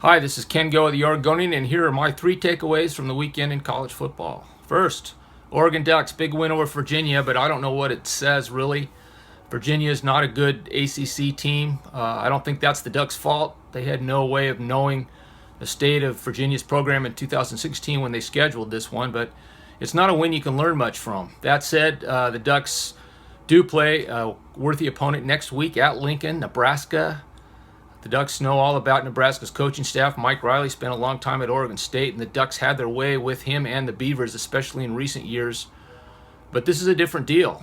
Hi, this is Ken Go of the Oregonian, and here are my three takeaways from the weekend in college football. First, Oregon Ducks, big win over Virginia, but I don't know what it says really. Virginia is not a good ACC team. I don't think that's the Ducks' fault. They had no way of knowing the state of Virginia's program in 2016 when they scheduled this one, but it's not a win you can learn much from. That said, the Ducks do play a worthy opponent next week at Lincoln, Nebraska. The Ducks know all about Nebraska's coaching staff. Mike Riley spent a long time at Oregon State, and the Ducks had their way with him and the Beavers, especially in recent years. But this is a different deal.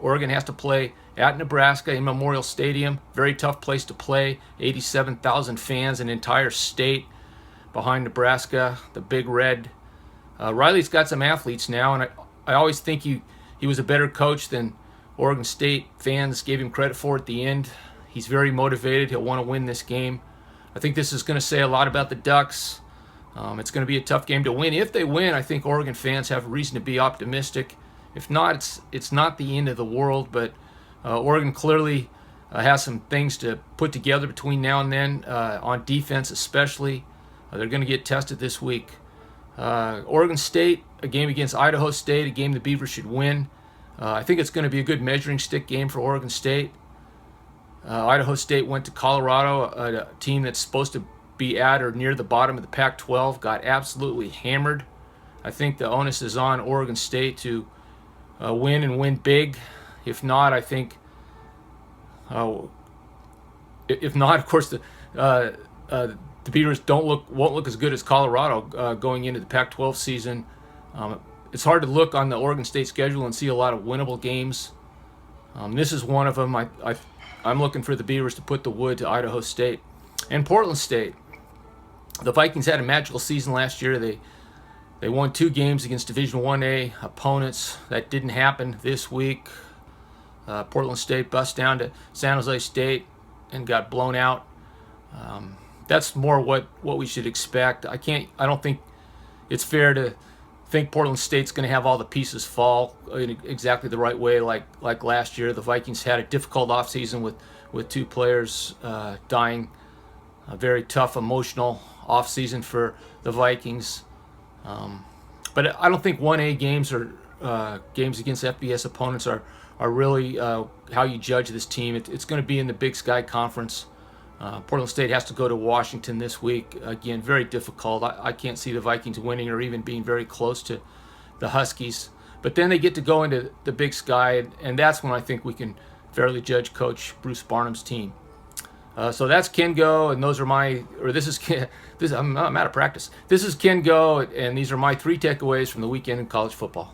Oregon has to play at Nebraska in Memorial Stadium. Very tough place to play. 87,000 fans, an entire state behind Nebraska, the Big Red. Riley's got some athletes now, and I always think he was a better coach than Oregon State fans gave him credit for at the end. He's very motivated. He'll want to win this game. I think this is going to say a lot about the Ducks. It's going to be a tough game to win. If they win, I think Oregon fans have reason to be optimistic. If not, it's not the end of the world, but Oregon clearly has some things to put together between now and then, on defense especially. They're going to get tested this week. Oregon State, a game against Idaho State, a game the Beavers should win. I think it's going to be a good measuring stick game for Oregon State. Idaho State went to Colorado, a team that's supposed to be at or near the bottom of the Pac-12, got absolutely hammered. I think the onus is on Oregon State to win and win big. If not, I think, if not, of course, the Beavers won't look as good as Colorado going into the Pac-12 season. It's hard to look on the Oregon State schedule and see a lot of winnable games. This is one of them. I'm looking for the Beavers to put the wood to Idaho State. And Portland State. The Vikings had a magical season last year. They won 2 games against Division 1A opponents. That didn't happen this week. Portland State bust down to San Jose State and got blown out. That's more what we should expect. I don't think it's fair to think Portland State's going to have all the pieces fall in exactly the right way like last year. The Vikings had a difficult offseason with 2 players dying. A very tough, emotional offseason for the Vikings. But I don't think 1A games or games against FBS opponents are really how you judge this team. It's going to be in the Big Sky Conference. Portland State has to go to Washington this week. Again, very difficult. I can't see the Vikings winning or even being very close to the Huskies. But then they get to go into the Big Sky, and that's when I think we can fairly judge Coach Bruce Barnum's team. So that's Ken Go, and those are I'm out of practice. This is Ken Go, and these are my 3 takeaways from the weekend in college football.